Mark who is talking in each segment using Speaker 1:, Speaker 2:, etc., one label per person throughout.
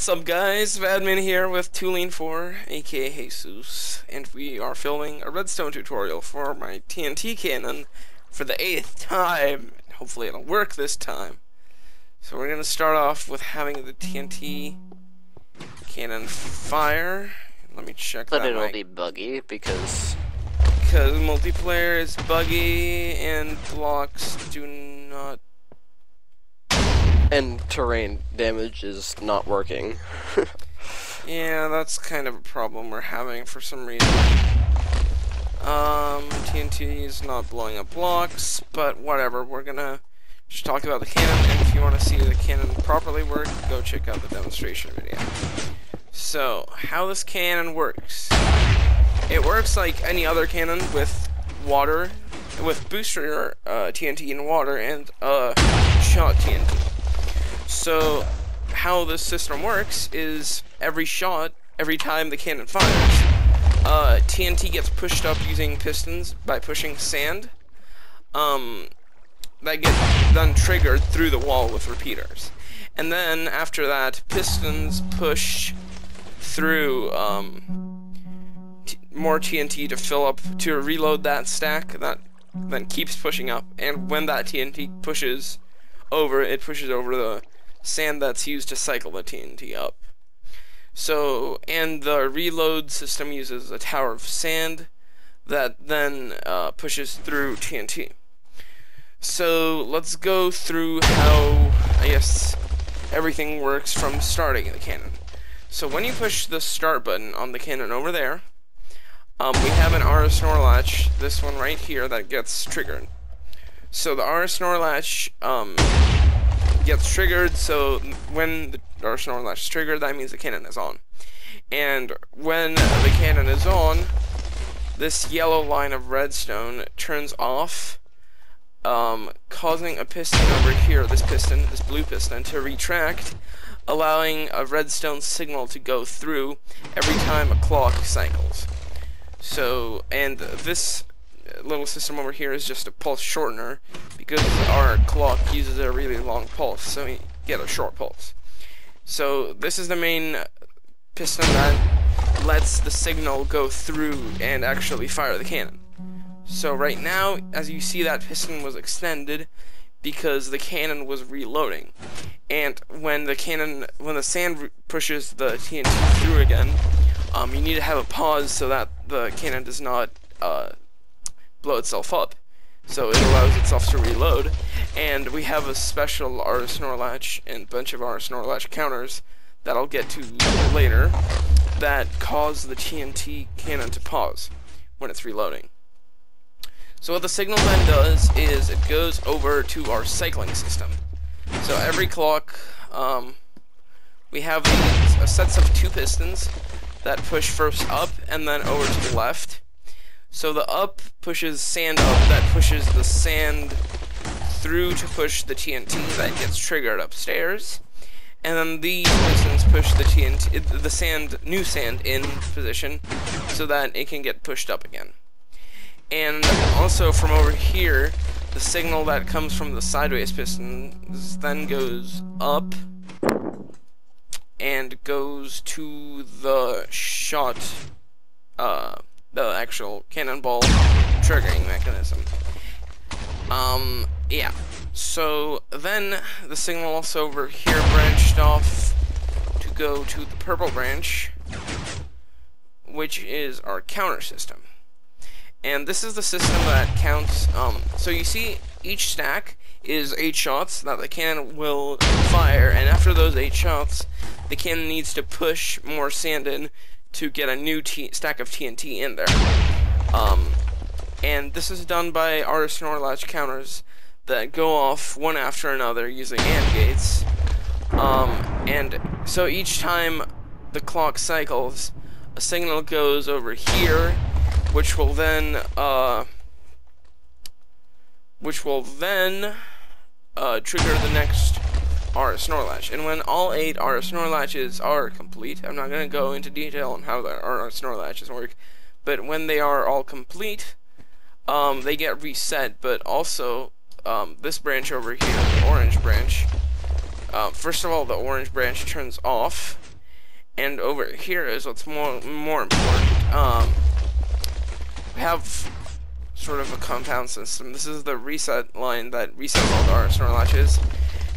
Speaker 1: What's up, guys? Vadman here with TwoLeanFour, aka Jesus, and we are filming a Redstone tutorial for my TNT cannon for the 8th time. Hopefully it'll work this time. So we're gonna start off with having the TNT cannon fire. Let me check that.
Speaker 2: But it'll be buggy because
Speaker 1: multiplayer is buggy and blocks do not.
Speaker 2: and terrain damage is not working.
Speaker 1: Yeah, that's kind of a problem we're having for some reason. TNT is not blowing up blocks, but whatever, we're gonna just talk about the cannon, and if you want to see the cannon properly work, go check out the demonstration video. So, how this cannon works. It works like any other cannon with water, with booster TNT in water and shot TNT. So, how this system works is every time the cannon fires, TNT gets pushed up using pistons by pushing sand. That get then triggered through the wall with repeaters. And then, after that, pistons push through more TNT to fill up, to reload that stack that then keeps pushing up. And when that TNT pushes over, it pushes over the sand that's used to cycle the TNT up. So, and the reload system uses a tower of sand that then pushes through TNT. So, let's go through how, I guess, everything works from starting the cannon. So, when you push the start button on the cannon over there, we have an RS NOR latch, this one right here, that gets triggered. So, the RS NOR latch, gets triggered, so when the RS NOR latch is triggered, that means the cannon is on. And when the cannon is on, this yellow line of redstone turns off, causing a piston over here, this blue piston, to retract, allowing a redstone signal to go through every time a clock cycles. So, and this little system over here is just a pulse shortener, because our clock uses a really long pulse, so we get a short pulse. So this is the main piston that lets the signal go through and actually fire the cannon. So right now, as you see, that piston was extended because the cannon was reloading. And when the sand pushes the TNT through again, you need to have a pause so that the cannon does not blow itself up, so it allows itself to reload. And we have a special RS NOR latch and a bunch of RS NOR latch counters that I'll get to later that cause the TNT cannon to pause when it's reloading. So what the signal then does is it goes over to our cycling system. So every clock, we have these sets of 2 pistons that push first up and then over to the left. So the up pushes sand up, that pushes the sand through to push the TNT that gets triggered upstairs. And then these pistons push the TNT, new sand in position so that it can get pushed up again. And also from over here, the signal that comes from the sideways pistons then goes up and goes to the shot, the actual cannonball triggering mechanism. Yeah. So then the signal also over here branched off to go to the purple branch, which is our counter system. And this is the system that counts, so you see each stack is 8 shots that the cannon will fire, and after those 8 shots, the cannon needs to push more sand in to get a new stack of TNT in there. And this is done by RS NOR latch counters that go off one after another using AND gates. And so each time the clock cycles, a signal goes over here, which will then trigger the next RS NOR latch. And when all 8 RS NOR latches are complete, I'm not going to go into detail on how the RS NOR latches work, but when they are all complete, they get reset. But also, this branch over here, the orange branch, first of all, the orange branch turns off, And over here is what's more important. We have sort of a compound system. This is the reset line that resets all the arsenal latches,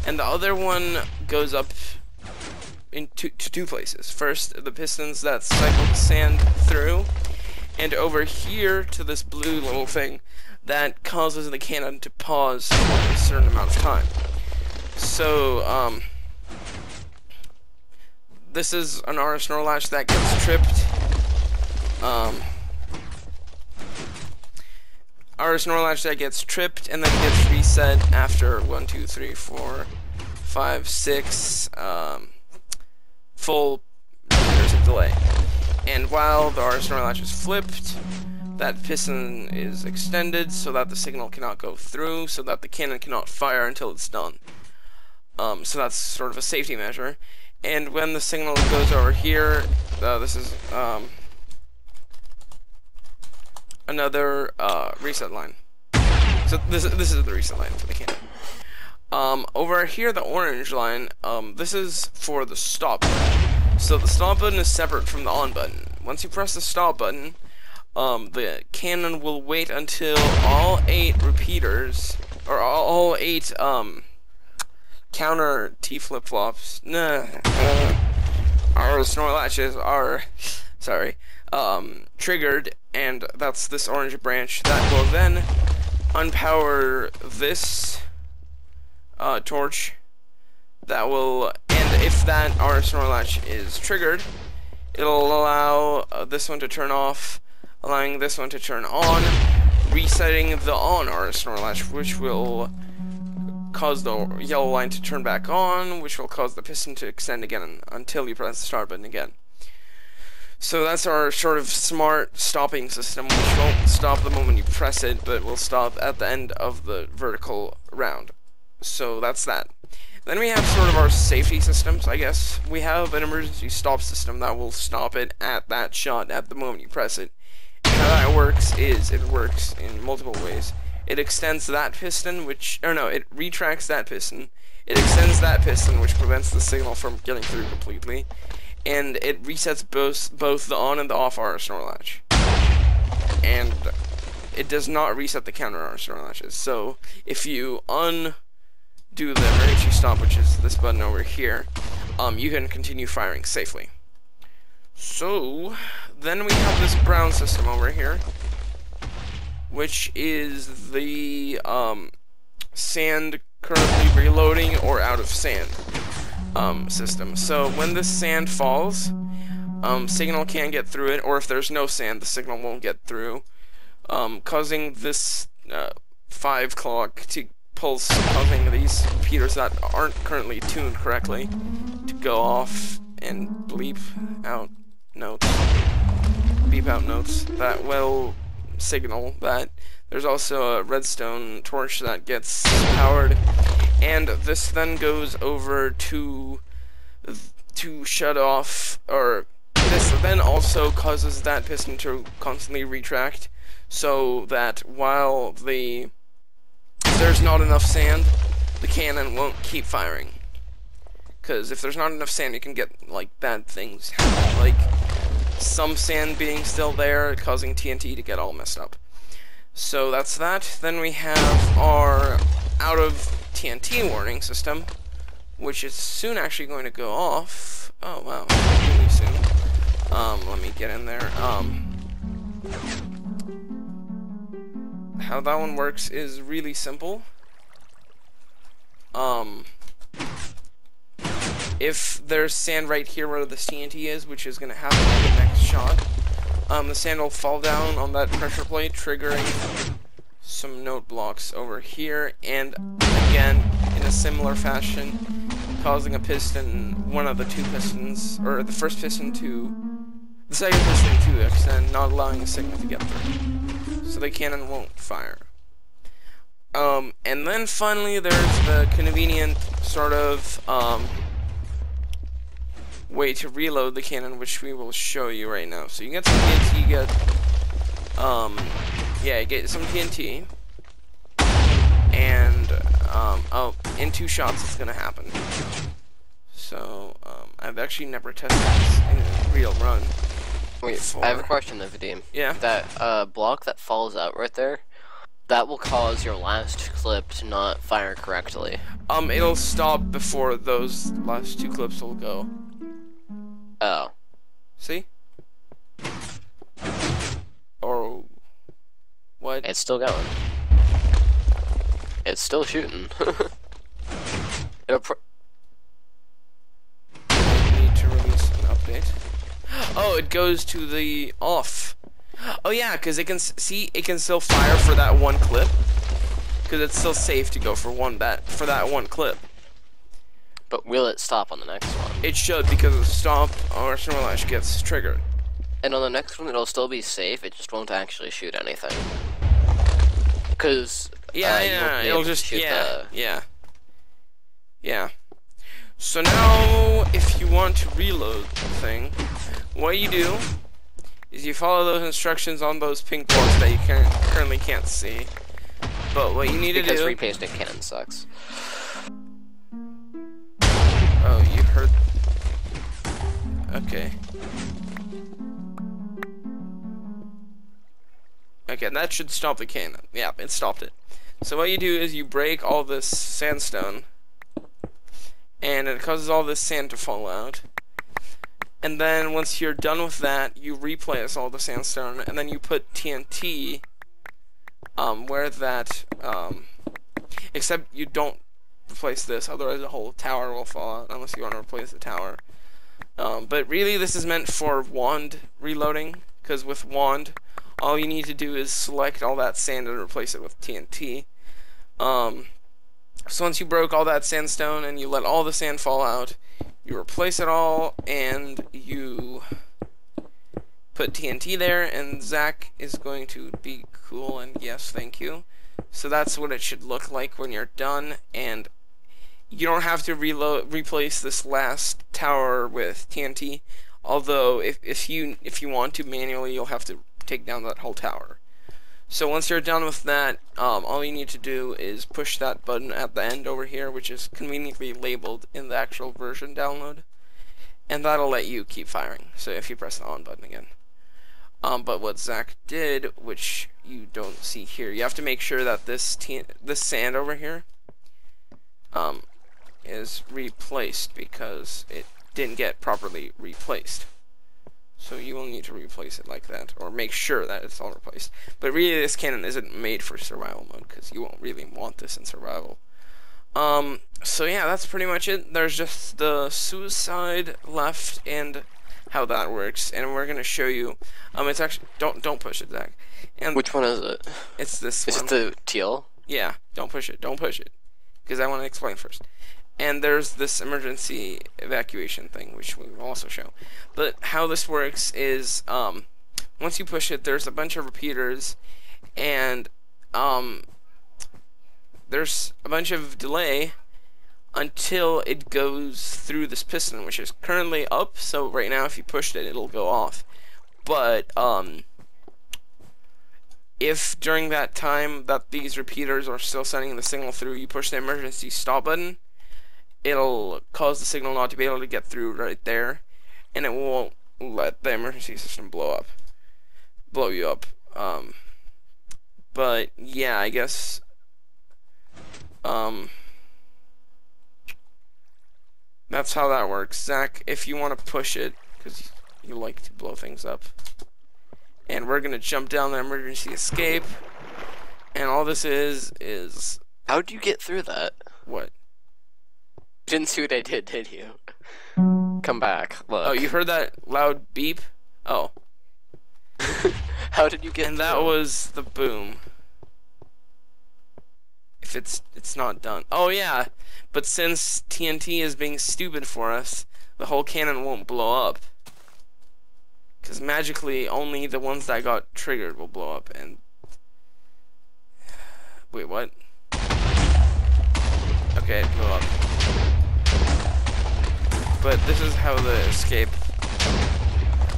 Speaker 1: and the other one goes up in two places. First, the pistons that cycle the sand through, and over here to this blue little thing that causes the cannon to pause for a certain amount of time. So, this is an arsenal latch that gets tripped. Arsenal latch that gets tripped and then gets reset after 1, 2, 3, 4, 5, 6 full years of delay. And while the arsenal latch is flipped, that piston is extended so that the signal cannot go through, so that the cannon cannot fire until it's done. So that's sort of a safety measure. And when the signal goes over here, this is another reset line. So this is the reset line for the cannon. Over here, the orange line, this is for the stop button. So the stop button is separate from the on button. Once you press the stop button, the cannon will wait until all 8 repeaters, or all 8 counter T flip-flops, our snore latches are, sorry, triggered, and that's this orange branch that will then unpower this torch that will, and if that our snore latch is triggered, it'll allow this one to turn off, allowing this one to turn on, resetting the on our snore latch, which will cause the yellow line to turn back on, which will cause the piston to extend again until you press the start button again. So that's our sort of smart stopping system, which won't stop the moment you press it, but will stop at the end of the vertical round. So that's that. Then we have sort of our safety systems, I guess. We have an emergency stop system that will stop it at that shot at the moment you press it. And how that works is, it works in multiple ways. It extends that piston, it retracts that piston. It extends that piston, which prevents the signal from getting through completely. And it resets both the on and the off arsenal latch. And it does not reset the counter arsenal latches. So if you undo the emergency stop, which is this button over here, you can continue firing safely. So then we have this brown system over here, which is the sand currently reloading or out of sand system. So when this sand falls, signal can't get through it, or if there's no sand, the signal won't get through, causing this 5 clock to pulse, causing these repeaters that aren't currently tuned correctly to go off and bleep out notes that will signal that there's also a redstone torch that gets powered, and this then goes over to shut off, or this then also causes that piston to constantly retract, so that while if there's not enough sand, the cannon won't keep firing. Because if there's not enough sand, you can get like bad things happen, like some sand being still there, causing TNT to get all messed up. So that's that. Then we have our out of TNT warning system, which is soon actually going to go off. Oh wow, really soon. Let me get in there. How that one works is really simple. If there's sand right here where the TNT is, which is going to happen in the next shot, the sand will fall down on that pressure plate, triggering some note blocks over here, and again, in a similar fashion, causing a piston, one of the two pistons, or the first piston to, the second piston to extend, not allowing the signal to get through. So the cannon won't fire. And then finally there's the convenient sort of, way to reload the cannon, which we will show you right now. So you get some TNT, you get some TNT, and, in 2 shots it's gonna happen. So, I've actually never tested this in a real run.
Speaker 2: Wait,
Speaker 1: before.
Speaker 2: I have a question, Vadim.
Speaker 1: Yeah?
Speaker 2: That block that falls out right there, that will cause your last clip to not fire correctly.
Speaker 1: It'll stop before those last 2 clips will go.
Speaker 2: Oh.
Speaker 1: See? Or what?
Speaker 2: It's still going. It's still shooting. It'll
Speaker 1: Need to release an update. Oh, it goes to the off. Oh yeah, because it can see it can still fire for that 1 clip. Because it's still safe to go for that one clip.
Speaker 2: But will it stop on the next one?
Speaker 1: It should, because it stopped or Snorlash gets triggered.
Speaker 2: And on the next one, it'll still be safe. It just won't actually shoot anything. Because
Speaker 1: It'll just shoot yeah. So now, if you want to reload the thing, what you do is you follow those instructions on those pink boards that you currently can't see. But what you need to do...
Speaker 2: Because repasting cannon sucks.
Speaker 1: Oh, you heard... Okay. Okay, that should stop the cannon. Yeah, it stopped it. So what you do is you break all this sandstone, and it causes all this sand to fall out. And then once you're done with that, you replace all the sandstone, and then you put TNT where that except you don't replace this, otherwise the whole tower will fall out unless you want to replace the tower. But really this is meant for wand reloading, because with wand all you need to do is select all that sand and replace it with TNT. So once you broke all that sandstone and you let all the sand fall out, you replace it all and you put TNT there, and Zach is going to be cool and yes, thank you. So that's what it should look like when you're done, and you don't have to replace this last tower with TNT. Although if you want to manually, you'll have to take down that whole tower. So once you're done with that, all you need to do is push that button at the end over here, which is conveniently labeled in the actual version download, and that'll let you keep firing. So if you press the on button again. But what Zach did, which you don't see here, you have to make sure that this sand over here is replaced, because it didn't get properly replaced. So you will need to replace it like that, or make sure that it's all replaced. But really this cannon isn't made for survival mode, because you won't really want this in survival. So yeah, that's pretty much it. There's just the suicide left and how that works, and we're gonna show you. It's actually don't push it, Zach. And
Speaker 2: which one is it?
Speaker 1: It's this one.
Speaker 2: Is it the teal?
Speaker 1: Yeah, don't push it, because I want to explain first. And there's this emergency evacuation thing, which we will also show. But how this works is, once you push it, there's a bunch of repeaters, and there's a bunch of delay until it goes through this piston, which is currently up. So right now, if you pushed it, it'll go off. But if during that time that these repeaters are still sending the signal through, you push the emergency stop button, it'll cause the signal not to be able to get through right there, and it won't let the emergency system blow you up. But yeah, I guess that's how that works. Zach, if you want to push it, because you like to blow things up, and we're gonna jump down the emergency escape, and all this is
Speaker 2: how'd you get through that?
Speaker 1: What?
Speaker 2: You didn't see what I did you? Come back, look.
Speaker 1: Oh, you heard that loud beep? Oh.
Speaker 2: How did you get
Speaker 1: and
Speaker 2: through?
Speaker 1: That was the boom. If it's not done. Oh yeah, but since TNT is being stupid for us, the whole cannon won't blow up. Because magically, only the ones that got triggered will blow up, and... Wait, what? Okay, it blew up. But this is how the escape...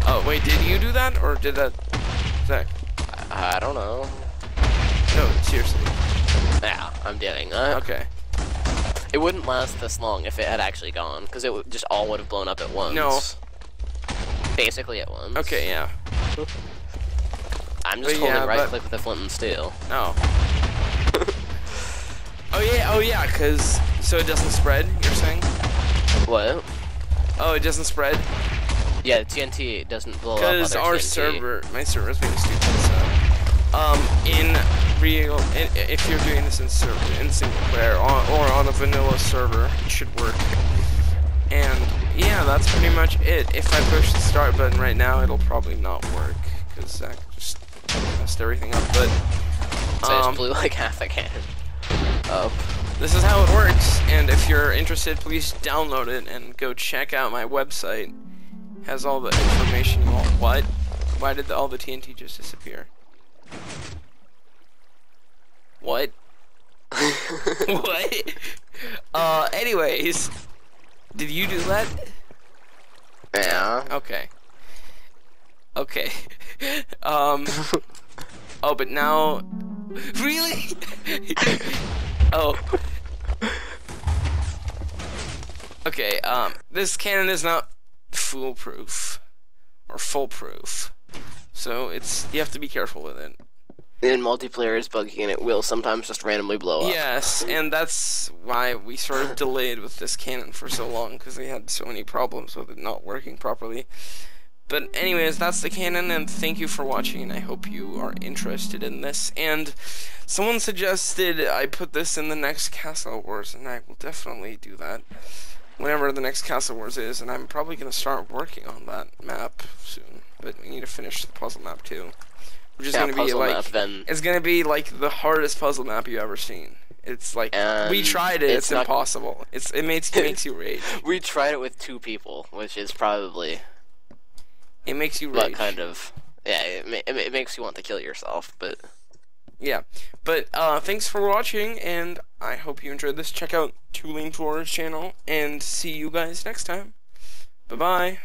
Speaker 1: Oh, wait, did you do that? Or did that... Zach?
Speaker 2: I don't know.
Speaker 1: No, seriously.
Speaker 2: Yeah, I'm doing that.
Speaker 1: Okay.
Speaker 2: It wouldn't last this long if it had actually gone, because it just all would have blown up at once.
Speaker 1: No.
Speaker 2: Basically at once.
Speaker 1: Okay, yeah.
Speaker 2: I'm just holding right-click with the flint and steel.
Speaker 1: Oh. Oh yeah, because so it doesn't spread, you're saying?
Speaker 2: What?
Speaker 1: Oh, it doesn't spread?
Speaker 2: Yeah, TNT doesn't blow up other
Speaker 1: Because our
Speaker 2: TNT.
Speaker 1: server, my server is being stupid, so... if you're doing this in single player, or on a vanilla server, it should work. And, yeah, that's pretty much it. If I push the start button right now, it'll probably not work, because Zach just messed everything up, but...
Speaker 2: So I just blew like half a cannon up.
Speaker 1: This is how it works, and if you're interested, please download it and go check out my website. It has all the information you want. What? Why did all the TNT just disappear? What? What? Anyways, did you do that?
Speaker 2: Yeah.
Speaker 1: Okay. Okay. Oh, but now... Really? Oh. Okay, this cannon is not foolproof. Or foolproof. So, you have to be careful with it.
Speaker 2: In multiplayer is buggy and it will sometimes just randomly blow up.
Speaker 1: Yes, and that's why we sort of delayed with this cannon for so long, because we had so many problems with it not working properly. But anyways, that's the cannon, and thank you for watching, and I hope you are interested in this. And someone suggested I put this in the next Castle Wars, and I will definitely do that whenever the next Castle Wars is, and I'm probably going to start working on that map soon. But we need to finish the puzzle map too. Which is going to be like, it's going to be like the hardest puzzle map you've ever seen. It's like, we tried it, it's impossible. It makes you rage.
Speaker 2: We tried it with 2 people, which is probably...
Speaker 1: It makes you rage.
Speaker 2: But kind of, yeah, it makes you want to kill yourself, but...
Speaker 1: Yeah, but thanks for watching, and I hope you enjoyed this. Check out TwoLeanFour's channel, and see you guys next time. Bye-bye.